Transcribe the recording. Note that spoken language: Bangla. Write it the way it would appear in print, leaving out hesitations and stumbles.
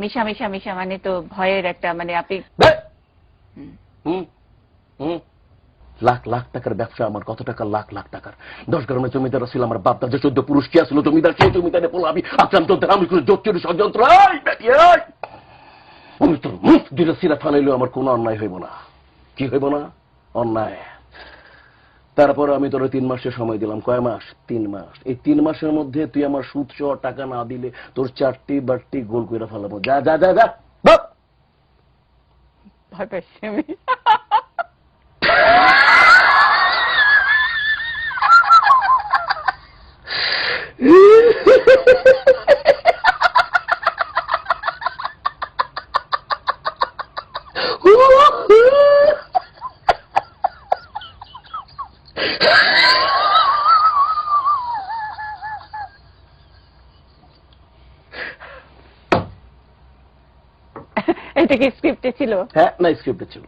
মিশা মিশা মিশা মানে তো ভয়ের একটা মানে আপনি লাখ লাখ টাকার ব্যবসা আমার, কত টাকা, লাখ লাখ টাকার। 10 গ্রামের জমিদার ছিল আমার বাপ দাদা, 14 পুরুষ কি আসলো জমিদার, সেই জমিদারে পোলাবি আক্রান্ত আমি কোনো জোচ্চুরি ষড়যন্ত্র। আমি তোর মুখ দিলে সিরা ফানাইলেও আমার কোনো অন্যায় হইব না। কি হইব না? অন্যায়। তারপর আমি তোর 3 মাসের সময় দিলাম। কয় মাস? 3 মাস। এই 3 মাসের মধ্যে তুই আমার সুদ সহ টাকা না দিলে তোর 4টি বাড়তি গোল করে ফেলাবো। যা যা যা যা। ভয় পাইছি আমি। এটা কি স্ক্রিপ্টে ছিল? হ্যাঁ, না স্ক্রিপ্টে ছিল।